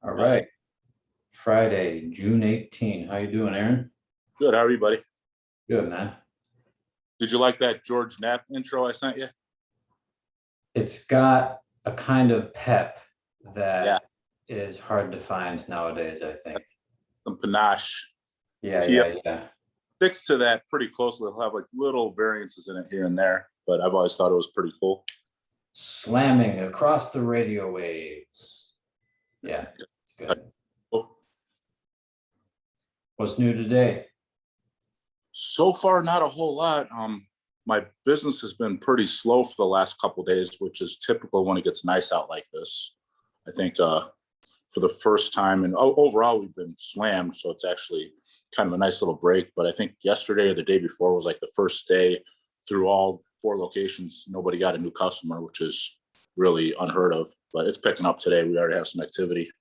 All Got right. Friday, June 18. How you doing, Aaron? Good. How are you, buddy? Good, man. Did you like that George Knapp intro I sent you? It's got a kind of pep that Yeah, is hard to find nowadays, I think. some panache. Yeah, He yeah. sticks to that pretty closely. He'll have like little variances in it here and there, but I've always thought it was pretty cool. Slamming across the radio waves. Yeah, it's good. What's new today? So far, not a whole lot. My business has been pretty slow for the last couple of days, which is typical when it gets nice out like this. I think for the first time, and overall we've been slammed, so it's actually kind of a nice little break. But I think yesterday or the day before was like the first day through all 4 locations, nobody got a new customer, which is really unheard of. But it's picking up today. We already have some activity.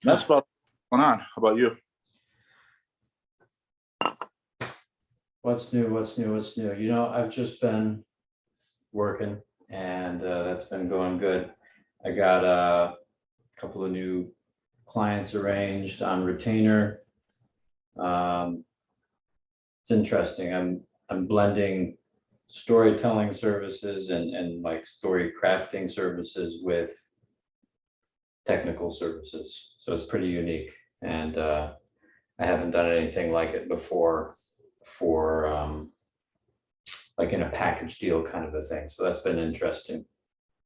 And that's about what's going on. How about you? What's new? You know, I've just been working and that's been going good. I got a couple of new clients arranged on retainer. It's interesting. I'm blending storytelling services and like story crafting services with technical services. So it's pretty unique. And I haven't done anything like it before for like in a package deal kind of a thing. So that's been interesting.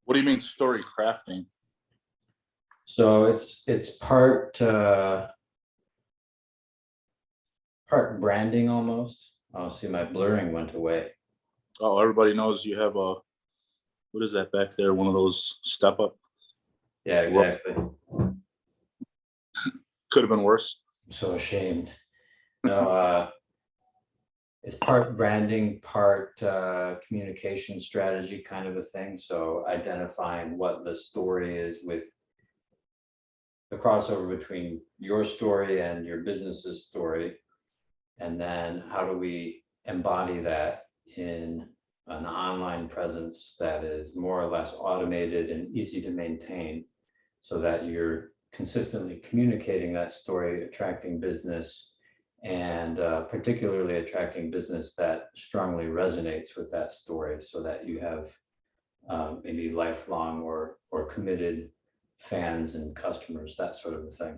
What do you mean story crafting? So it's part branding almost. Oh, see, my blurring went away. Oh, everybody knows you have a, what is that back there? One of those step up. Yeah, exactly. Could have been worse. I'm so ashamed. No, it's part branding, part communication strategy kind of a thing. So identifying what the story is with the crossover between your story and your business's story. And then how do we embody that in an online presence that is more or less automated and easy to maintain so that you're consistently communicating that story, attracting business, and particularly attracting business that strongly resonates with that story so that you have maybe lifelong or committed fans and customers, that sort of a thing.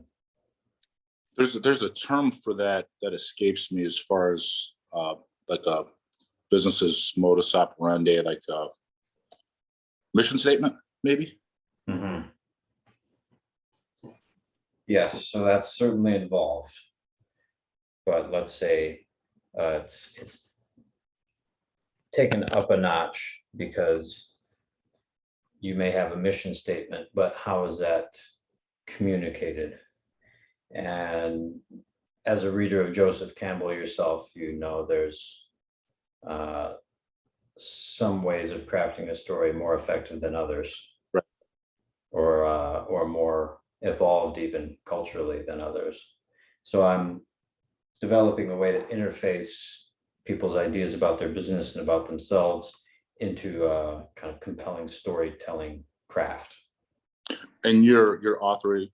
There's a term for that that escapes me as far as like a business's modus operandi, like a mission statement, maybe. Mm-hmm. Yes, so that's certainly involved. But let's say it's taken up a notch because you may have a mission statement, but how is that communicated? And as a reader of Joseph Campbell yourself, you know there's some ways of crafting a story more effective than others, Right. or more evolved even culturally than others. So I'm developing a way to interface people's ideas about their business and about themselves into a kind of compelling storytelling craft. And you're authoring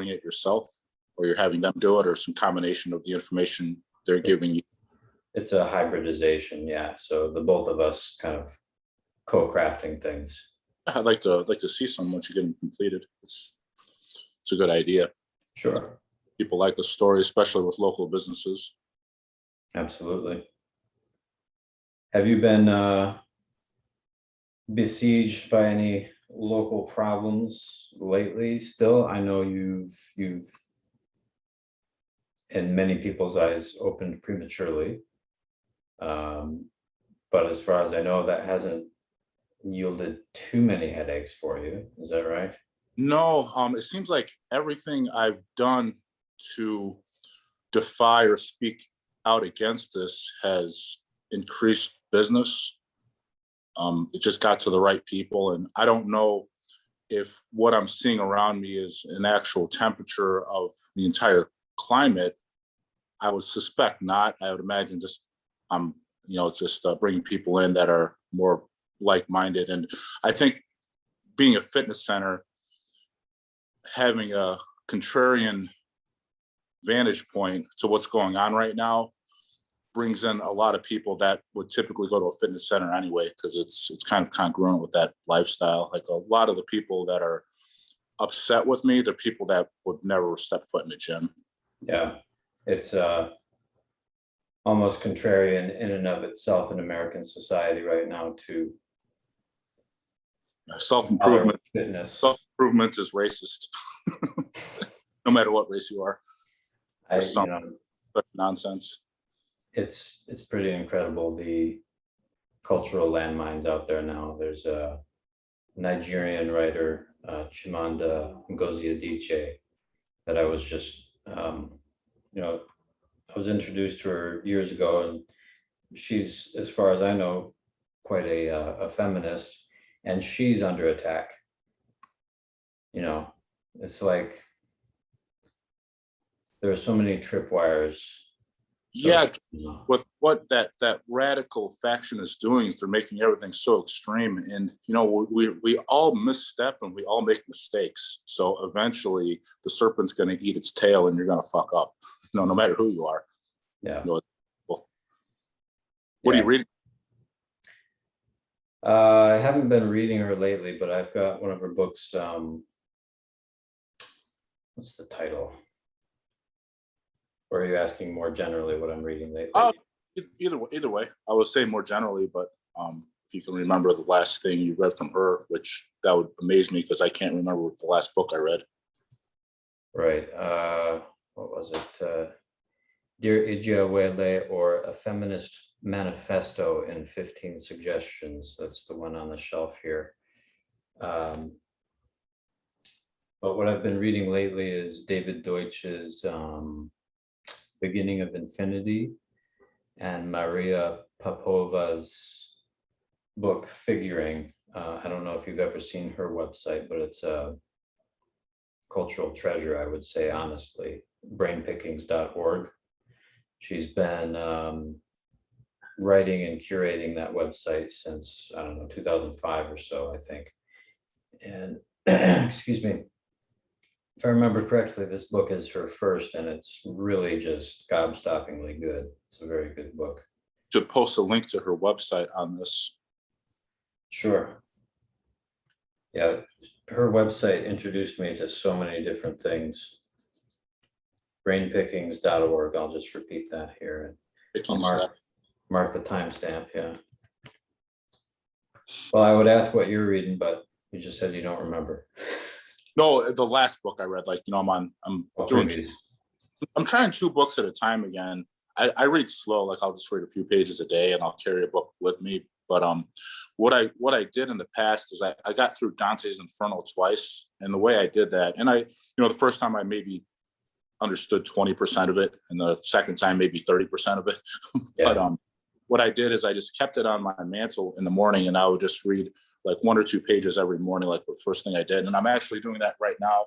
it yourself, or you're having them do it, or some combination of the information they're giving you. It's a hybridization, yeah. So the both of us kind of co-crafting things. I'd like to see some once you get them completed. It's a good idea. Sure. People like the story, especially with local businesses. Absolutely. Have you been besieged by any local problems lately still? I know you've in many people's eyes opened prematurely, but as far as I know, that hasn't yielded too many headaches for you. Is that right? No, it seems like everything I've done to defy or speak out against this has increased business. It just got to the right people, and I don't know if what I'm seeing around me is an actual temperature of the entire climate. I would suspect not. I would imagine just just bringing people in that are more like-minded. And I think being a fitness center, having a contrarian vantage point to what's going on right now brings in a lot of people that would typically go to a fitness center anyway, because it's kind of congruent with that lifestyle. Like a lot of the people that are upset with me, they're people that would never step foot in the gym. Yeah, it's almost contrarian in and of itself in American society right now too. Self-improvement Fitness. Is racist. No matter what race you are. Nonsense. It's pretty incredible, the cultural landmines out there now. There's a Nigerian writer, Chimamanda Ngozi Adichie, that I was just, I was introduced to her years ago, and she's, as far as I know, quite a feminist, and she's under attack. It's like there are so many tripwires. Yeah, with what that radical faction is doing is they're making everything so extreme, and we all misstep and we all make mistakes. So eventually, the serpent's going to eat its tail, and you're going to fuck up. No matter who you are. Yeah. What are you reading? I haven't been reading her lately, but I've got one of her books. What's the title? Or are you asking more generally what I'm reading lately? Either way. I would say more generally, but if you can remember the last thing you read from her, which that would amaze me because I can't remember the last book I read. Right. What was it? Dear Ijeawele, or A Feminist Manifesto in 15 Suggestions. That's the one on the shelf here. But what I've been reading lately is David Deutsch's Beginning of Infinity, and Maria Popova's book Figuring. I don't know if you've ever seen her website, but it's a cultural treasure, I would say, honestly. Brainpickings.org. She's been writing and curating that website since, I don't know, 2005 or so, I think. And excuse me, if I remember correctly, this book is her first, and it's really just gobstoppingly good. It's a very good book. Should post a link to her website on this. Sure. Yeah, her website introduced me to so many different things. Brainpickings.org. I'll just repeat that here. I'll mark the timestamp. Yeah. Well, I would ask what you're reading, but you just said you don't remember. No, the last book I read, I'm trying 2 books at a time again. I read slow, like I'll just read a few pages a day and I'll carry a book with me. But what I did in the past is I got through Dante's Inferno twice, and the way I did that, and the first time I maybe understood 20% of it, and the second time maybe 30% of it. Yeah. But what I did is I just kept it on my mantle in the morning, and I would just read like 1 or 2 pages every morning, like the first thing I did. And I'm actually doing that right now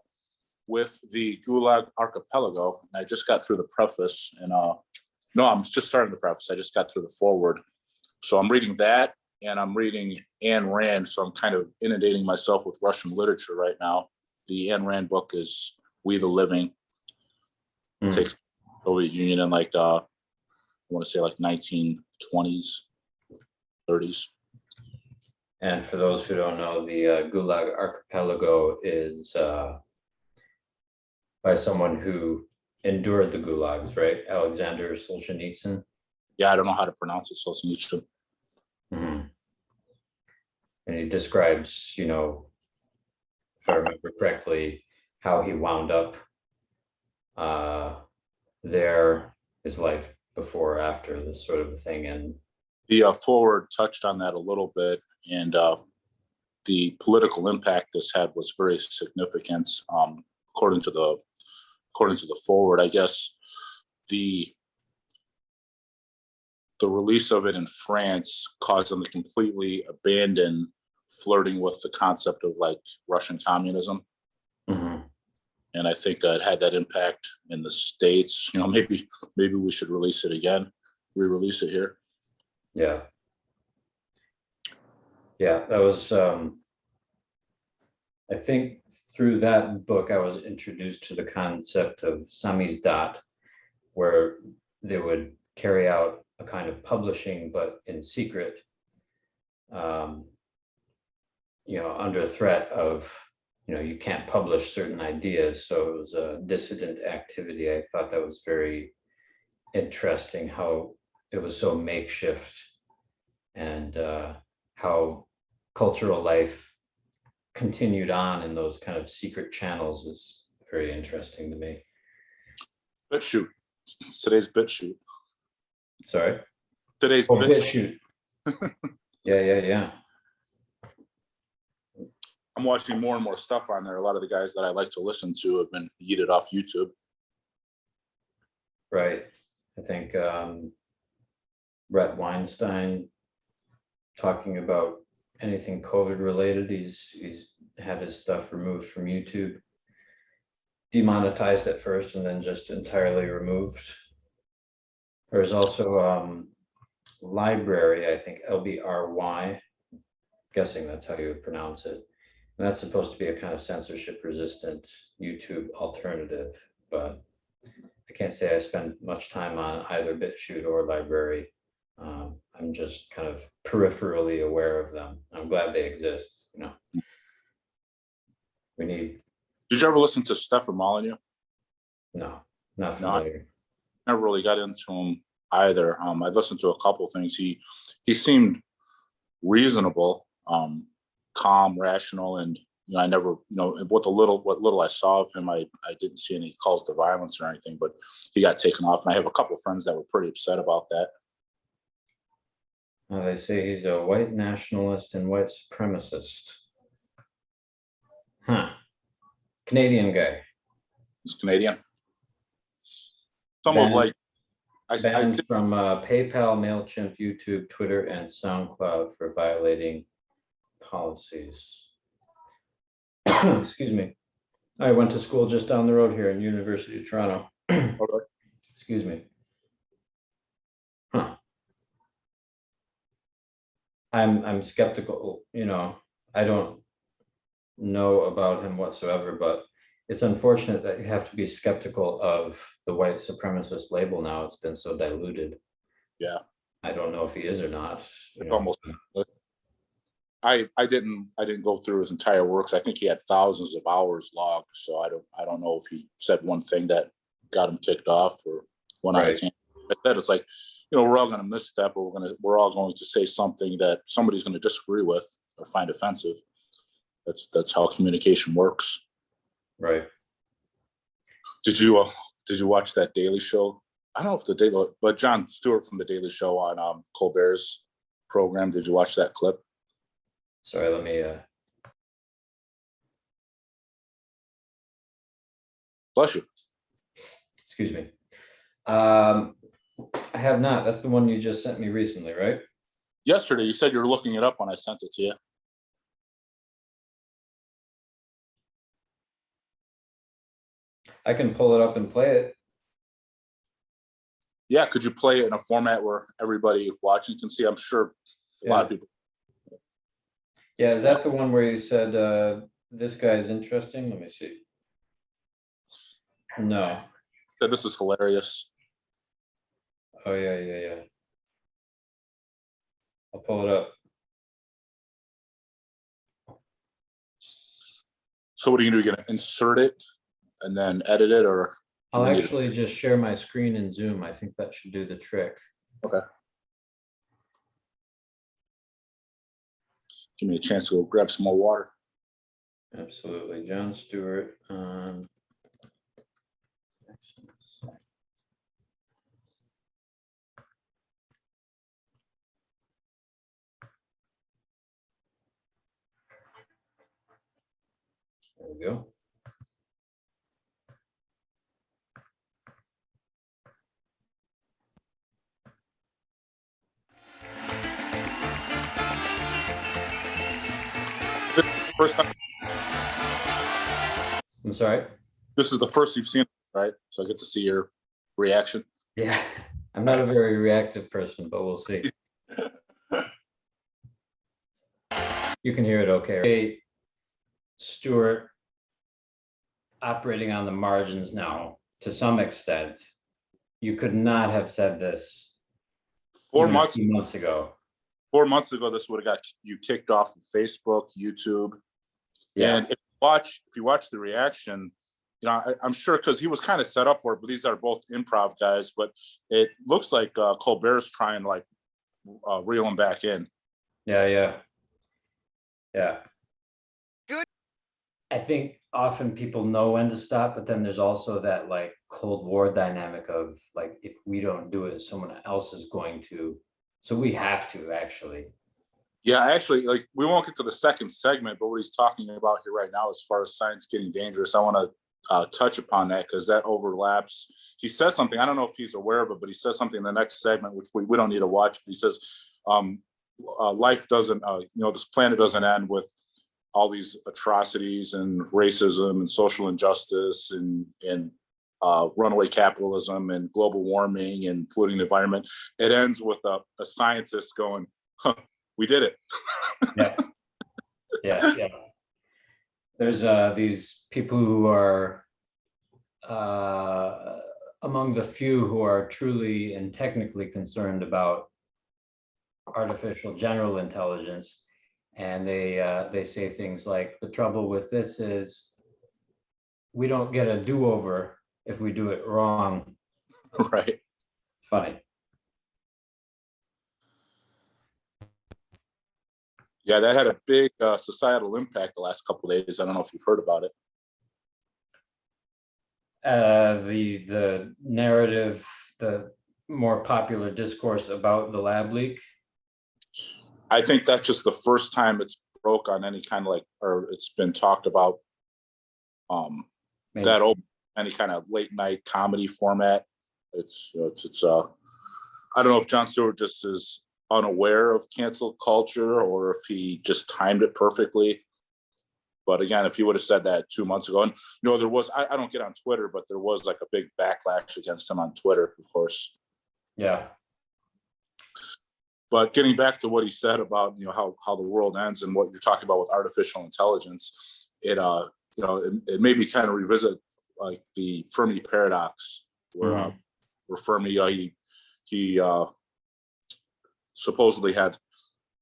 with the Gulag Archipelago. And I just got through the preface, and no, I'm just starting the preface. I just got through the foreword. So I'm reading that, and I'm reading Ayn Rand. So I'm kind of inundating myself with Russian literature right now. The Ayn Rand book is We the Living. It takes the Soviet Union in I want to say 1920s, 30s. And for those who don't know, the Gulag Archipelago is by someone who endured the gulags, right? Alexander Solzhenitsyn. Yeah, I don't know how to pronounce it, Solzhenitsyn. Mm-hmm. And he describes, if I remember correctly, how he wound up there, his life before or after, this sort of a thing. And the forward touched on that a little bit, and the political impact this had was very significant. According to the forward, I guess the release of it in France caused them to completely abandon flirting with the concept of Russian communism. Mm-hmm. And I think it had that impact in the States. Maybe we should release it again, re-release it here. Yeah. Yeah, that was, I think through that book, I was introduced to the concept of samizdat, where they would carry out a kind of publishing, but in secret, under threat of, you can't publish certain ideas. So it was a dissident activity. I thought that was very interesting, how it was so makeshift, and how cultural life continued on in those kind of secret channels is very interesting to me. BitChute. Today's BitChute. Sorry? Today's BitChute. Yeah. I'm watching more and more stuff on there. A lot of the guys that I like to listen to have been yeeted off YouTube. Right. I think Brett Weinstein, talking about anything COVID related, he's had his stuff removed from YouTube, demonetized at first and then just entirely removed. There's also Library, I think LBRY, guessing that's how you would pronounce it. And that's supposed to be a kind of censorship resistant YouTube alternative, but I can't say I spend much time on either BitChute or Library. I'm just kind of peripherally aware of them. I'm glad they exist. We need. Did you ever listen to Stefan Molyneux? No, not familiar. I never really got into him either. I listened to a couple things. He seemed reasonable, calm, rational, and I never, what little I saw of him, I didn't see any calls to violence or anything. But he got taken off, and I have a couple of friends that were pretty upset about that. They say he's a white nationalist and white supremacist. Canadian guy. He's Canadian. Banned from PayPal, MailChimp, YouTube, Twitter, and SoundCloud for violating policies. Excuse me. I went to school just down the road here in University of Toronto. Okay. Excuse me. I'm skeptical, I don't know about him whatsoever, but it's unfortunate that you have to be skeptical of the white supremacist label now. It's been so diluted. Yeah. I don't know if he is or not. Almost. I didn't go through his entire works. I think he had thousands of hours logged, so I don't know if he said one thing that got him kicked off or went out of town. I said it's like, we're all going to misstep, or we're all going to say something that somebody's going to disagree with or find offensive. That's how communication works. Right. Did you watch that Daily Show? I don't know if but Jon Stewart from the Daily Show on Colbert's program. Did you watch that clip? Sorry, let me. Bless you. Excuse me. I have not. That's the one you just sent me recently, right? Yesterday, you said you were looking it up when I sent it to you. I can pull it up and play it. Yeah, could you play it in a format where everybody watching can see? I'm sure a lot of people. Yeah, is that the one where you said this guy is interesting? Let me see. No. Said this is hilarious. Oh yeah. I'll pull it up. So what are you gonna do? You're gonna insert it and then edit it, or? I'll actually just share my screen in Zoom. I think that should do the trick. Okay. Give me a chance to go grab some more water. Absolutely. Jon Stewart. There we go. First time. I'm sorry? This is the first you've seen it, right? So I get to see your reaction. Yeah, I'm not a very reactive person, but we'll see. You can hear it okay. Stewart operating on the margins now to some extent. You could not have said this 4 even a months few months ago. 4 months ago, this would have got you kicked off of Facebook, YouTube. Yeah. And if you watch the reaction, you know, I'm sure because he was kind of set up for it, but these are both improv guys. But it looks like Colbert's trying to like reel him back in. Yeah. Good. I think often people know when to stop, but then there's also that like Cold War dynamic of like, if we don't do it, someone else is going to. So we have to actually. Yeah, actually, like we won't get to the second segment, but what he's talking about here right now, as far as science getting dangerous, I want to touch upon that because that overlaps. He says something, I don't know if he's aware of it, but he says something in the next segment, which we don't need to watch. But he says, life doesn't, this planet doesn't end with all these atrocities and racism and social injustice and runaway capitalism and global warming and polluting the environment. It ends with a scientist going, huh, we did it. Yeah. There's these people who are among the few who are truly and technically concerned about artificial general intelligence, and they say things like, the trouble with this is we don't get a do-over if we do it wrong. Right. Funny. Yeah, that had a big societal impact the last couple of days. I don't know if you've heard about it. The narrative, the more popular discourse about the lab leak. I think that's just the first time it's broke on any kind of like, or it's been talked about that open any kind of late night comedy format. It's I don't know if Jon Stewart just is unaware of cancel culture or if he just timed it perfectly. But again, if he would have said that 2 months ago, and there was, I don't get on Twitter, but there was like a big backlash against him on Twitter, of course. Yeah. But getting back to what he said about how the world ends and what you're talking about with artificial intelligence, it made me kind of revisit like the Fermi paradox, where Fermi he supposedly had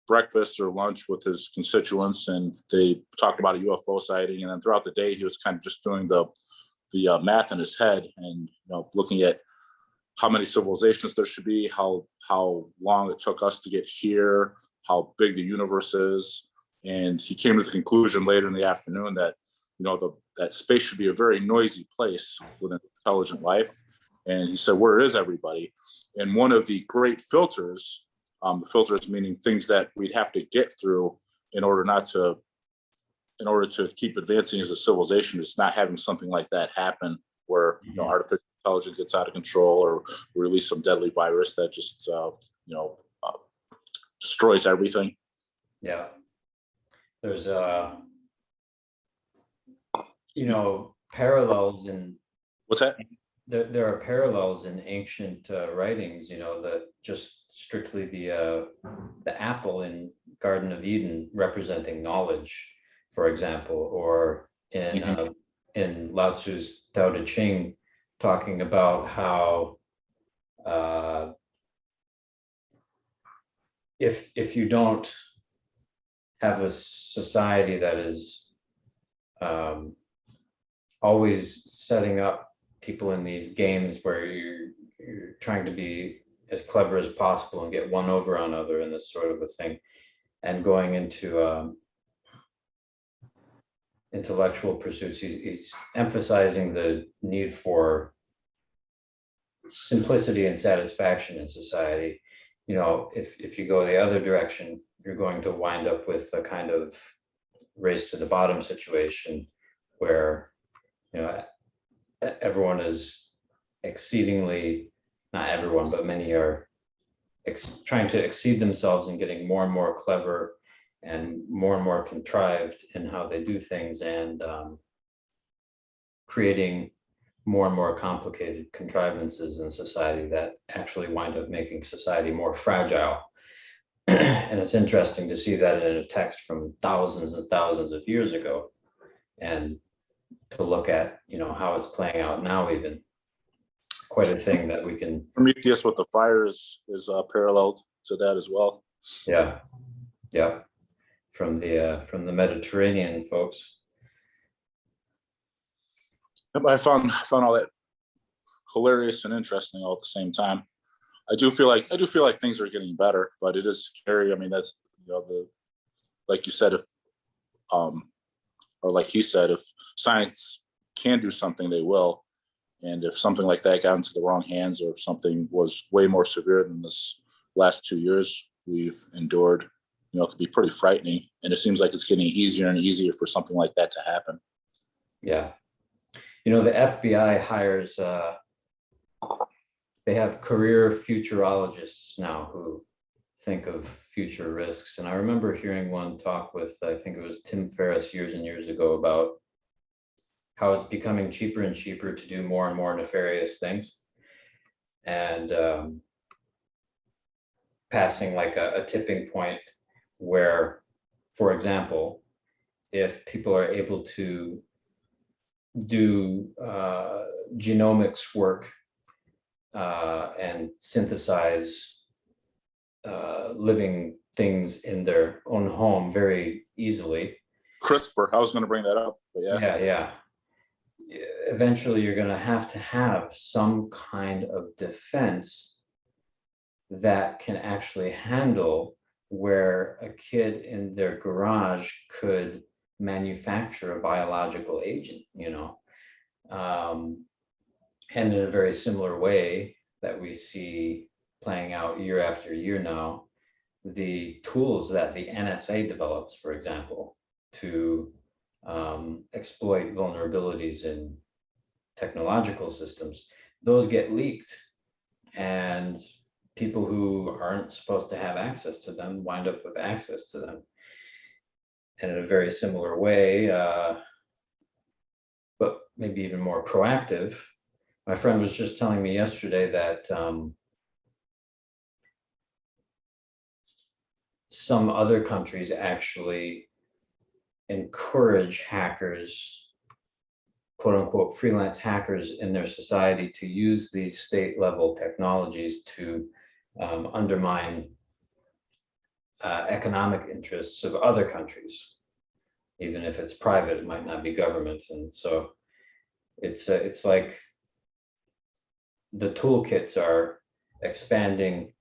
breakfast or lunch with his constituents, and they talked about a UFO sighting. And then throughout the day, he was kind of just doing the math in his head and looking at how many civilizations there should be, how long it took us to get here, how big the universe is. And he came to the conclusion later in the afternoon that that space should be a very noisy place with an intelligent life. And he said, where is everybody? And one of the great filters, the filters meaning things that we'd have to get through in order to keep advancing as a civilization, is not having something like that happen where artificial intelligence gets out of control or release some deadly virus that just destroys everything. Yeah. There's parallels in what's that? There are parallels in ancient writings, that just strictly the apple in Garden of Eden representing knowledge, for example, or in Lao Tzu's Tao Te Ching, talking about how if you don't have a society that is always setting up people in these games where you're trying to be as clever as possible and get one over on other and this sort of a thing, and going into intellectual pursuits, he's emphasizing the need for simplicity and satisfaction in society. If you go the other direction, you're going to wind up with a kind of race to the bottom situation where everyone is exceedingly, not everyone, but many are trying to exceed themselves and getting more and more clever and more contrived in how they do things, and creating more and more complicated contrivances in society that actually wind up making society more fragile. And it's interesting to see that in a text from thousands and thousands of years ago, and to look at, how it's playing out now even. It's quite a thing that we can, Prometheus with the fire is paralleled to that as well. yeah, yeah, from the Mediterranean folks. But I found all that hilarious and interesting all at the same time. I do feel like things are getting better, but it is scary. I mean, that's like you said, if or like he said, if science can do something, they will. And if something like that got into the wrong hands, or if something was way more severe than this last 2 years we've endured, it could be pretty frightening. And it seems like it's getting easier and easier for something like that to happen. Yeah. The FBI hires, they have career futurologists now who think of future risks. And I remember hearing one talk with, I think it was Tim Ferriss years and years ago, about how it's becoming cheaper and cheaper to do more and more nefarious things. And passing like a tipping point where, for example, if people are able to do genomics work and synthesize living things in their own home very easily. CRISPR, I was going to bring that up, but Yeah. Eventually, you're going to have some kind of defense that can actually handle where a kid in their garage could manufacture a biological agent, and in a very similar way that we see playing out year after year now, the tools that the NSA develops, for example, to exploit vulnerabilities in technological systems, those get leaked, and people who aren't supposed to have access to them wind up with access to them. And in a very similar way, but maybe even more proactive, my friend was just telling me yesterday that some other countries actually encourage hackers, quote unquote, freelance hackers in their society to use these state level technologies to undermine economic interests of other countries. Even if it's private, it might not be government. And so it's like the toolkits are expanding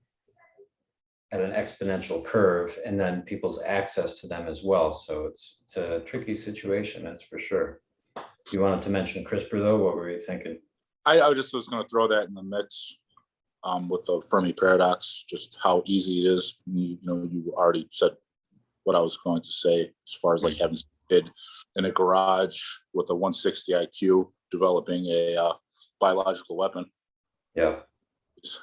at an exponential curve, and then people's access to them as well. So it's a tricky situation, that's for sure. You wanted to mention CRISPR though, what were you thinking? I just was going to throw that in the mix with the Fermi paradox, just how easy it is. You already said what I was going to say as far as like having a kid in a garage with a 160 IQ developing a biological weapon. Yeah.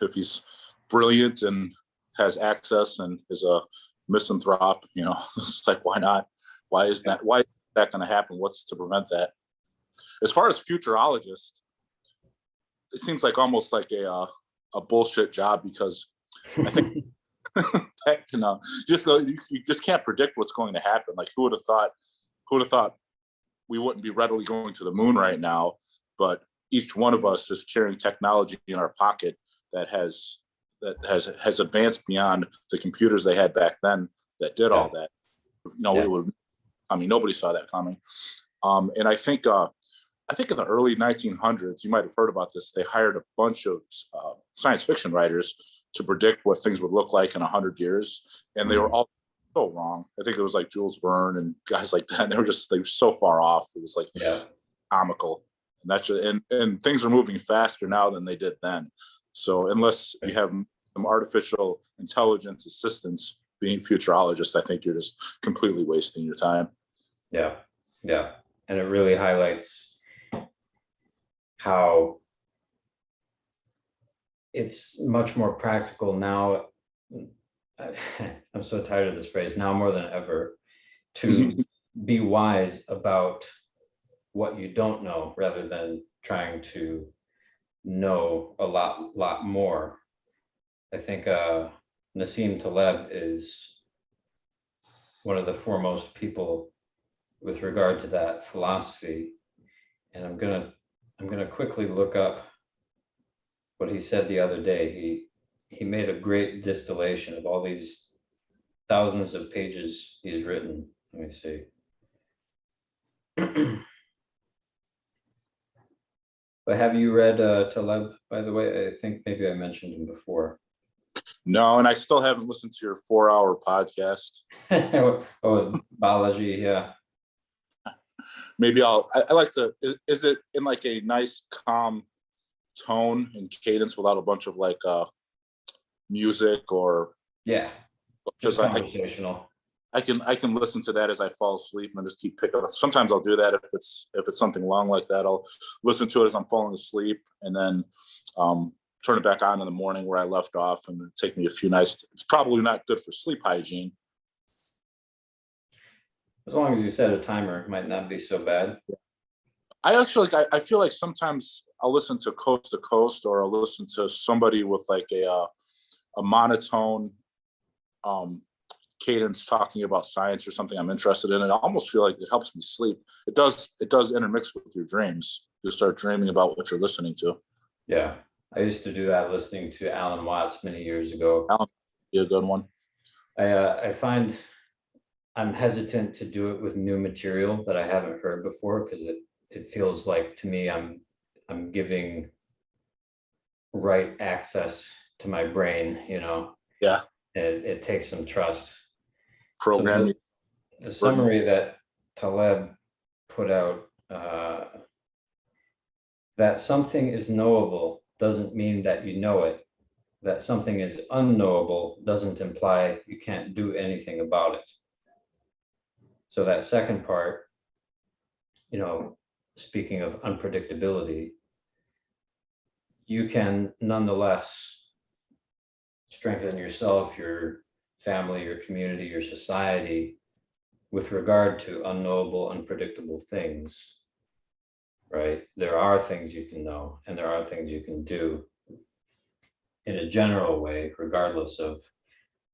If he's brilliant and has access and is a misanthrope, it's like, why not? Why is that going to happen? What's to prevent that? As far as futurologist, it seems like almost like a bullshit job, because I think that can you just can't predict what's going to happen. Like, who would have thought we wouldn't be readily going to the moon right now, but each one of us is carrying technology in our pocket that has advanced beyond the computers they had back then that did all that. Nobody saw that coming. And I think in the early 1900s, you might have heard about this, they hired a bunch of science fiction writers to predict what things would look like in 100 years. And they were all so wrong. I think it was like Jules Verne and guys like that. They were so far off. It was like comical. And that's and things are moving faster now than they did then. So unless you have some artificial intelligence assistants being futurologists, I think you're just completely wasting your time. Yeah. And it really highlights how it's much more practical now. I'm so tired of this phrase, now more than ever, to be wise about what you don't know rather than trying to know a lot more. I think Nassim Taleb is one of the foremost people with regard to that philosophy. And I'm gonna quickly look up what he said the other day. He made a great distillation of all these thousands of pages he's written. Let me see. But have you read Taleb, by the way? I think maybe I mentioned him before. No, and I still haven't listened to your 4-hour podcast. Oh, Balaji, yeah. Maybe I like to, is it in like a nice calm tone and cadence without a bunch of like music or? Yeah, just Because conversational. I can listen to that as I fall asleep and then just keep picking up. Sometimes I'll do that if it's something long like that. I'll listen to it as I'm falling asleep and then turn it back on in the morning where I left off, and it'll take me a few nights. It's probably not good for sleep hygiene. As long as you set a timer, it might not be so bad. I actually I feel like sometimes I'll listen to Coast to Coast, or I'll listen to somebody with like a monotone cadence talking about science or something I'm interested in. And I almost feel like it helps me sleep. It does intermix with your dreams. You start dreaming about what you're listening to. Yeah, I used to do that listening to Alan Watts many years ago. Alan, be a good one. I find I'm hesitant to do it with new material that I haven't heard before, because it feels like to me I'm giving right access to my brain, you know. Yeah. And it takes some trust. Programming. So the summary that Taleb put out, that something is knowable doesn't mean that you know it. That something is unknowable doesn't imply you can't do anything about it. So that second part, you know, speaking of unpredictability, you can nonetheless strengthen yourself, your family, your community, your society with regard to unknowable, unpredictable things, right? There are things you can know, and there are things you can do in a general way, regardless of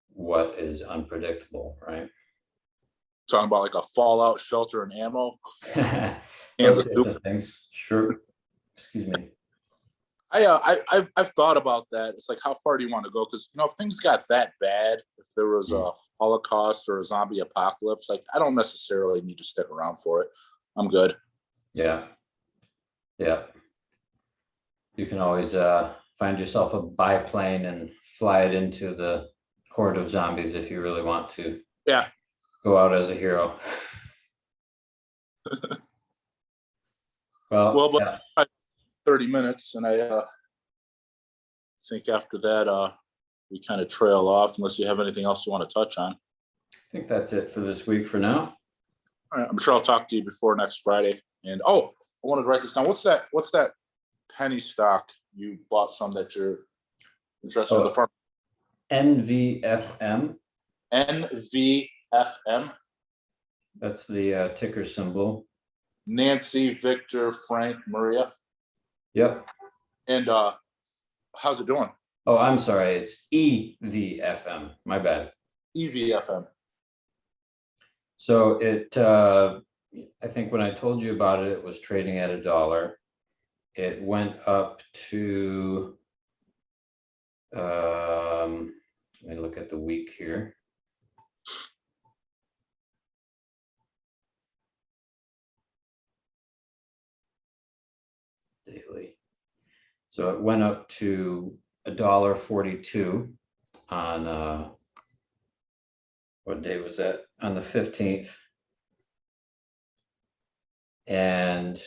what is unpredictable, right? Talking about like a fallout shelter and ammo. Those types of things, sure. Excuse me. I've thought about that. It's like, how far do you want to go? Because, you know, if things got that bad, if there was a Holocaust or a zombie apocalypse, like, I don't necessarily need to stick around for it. I'm good. Yeah. Yeah. You can always find yourself a biplane and fly it into the horde of zombies if you really want to. Yeah. Go out as a hero. Well, but yeah. 30 minutes, and I think after that we kind of trail off, unless you have anything else you want to touch on. I think that's it for this week for now. All right, I'm sure I'll talk to you before next Friday. And I wanted to write this down. What's that penny stock you bought some that you're interested in the firm? NVFM. NVFM. That's the ticker symbol. Nancy, Victor, Frank, Maria. Yep. And how's it doing? Oh, I'm sorry. It's EVFM. My bad. EVFM. So it, I think when I told you about it, it was trading at $1. It went up to, let me look at the week here. Daily. So it went up to $1.42 on, what day was that? On the 15th. And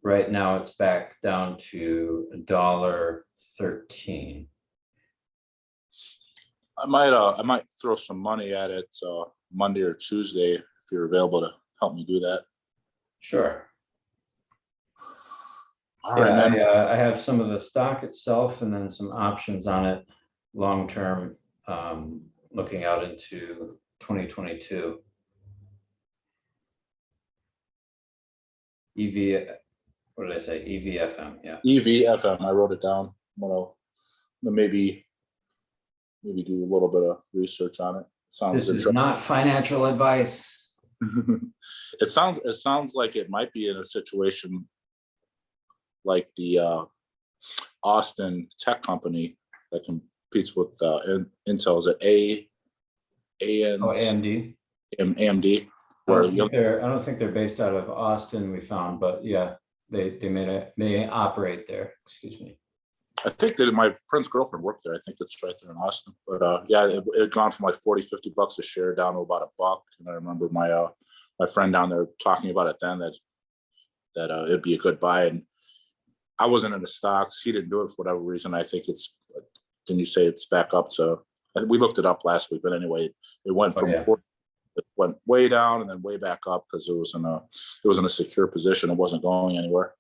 right now it's back down to $1.13. I might throw some money at it Monday or Tuesday if you're available to help me do that. Sure. All right, man. I have some of the stock itself and then some options on it long term, looking out into 2022. What did I say? EVFM, yeah. EVFM, I wrote it down. I'm gonna maybe do a little bit of research on it. This is not financial advice. It sounds like it might be in a situation like the Austin tech company that competes with Intel. Is it Oh, AMD? AMD. AMD, I where don't think they're based out of Austin, we found, but yeah, they may operate there. Excuse me. I think that my friend's girlfriend worked there. I think it's right there in Austin. But yeah, it had gone from like $40-50 a share down to about $1. And I remember my friend down there talking about it then that it'd be a good buy. And I wasn't in the stocks. He didn't do it for whatever reason. I think didn't you say it's back up to, we looked it up last week, but anyway, it went from yeah. it went way down and then way back up because it was in a secure position. It wasn't going anywhere.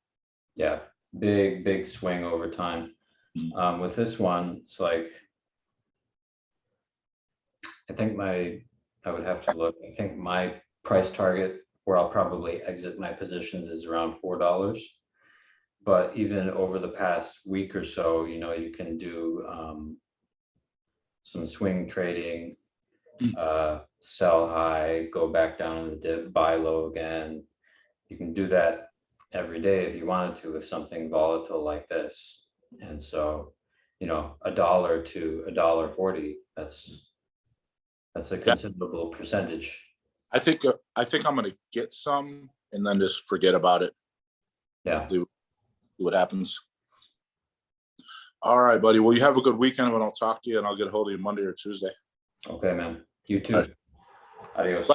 Yeah, big swing over time. With this one, it's like, I would have to look. I think my price target where I'll probably exit my positions is around $4. But even over the past week or so, you can do some swing trading, sell high, go back down in the dip, buy low again. You can do that every day if you wanted to with something volatile like this. And so, $1 to $1.40, that's a considerable percentage. I think I'm going to get some and then just forget about it. Yeah. Do what happens. All right, buddy. Well, you have a good weekend if I don't talk to you, and I'll get a hold of you Monday or Tuesday. Okay, man. You too. All right. Adios.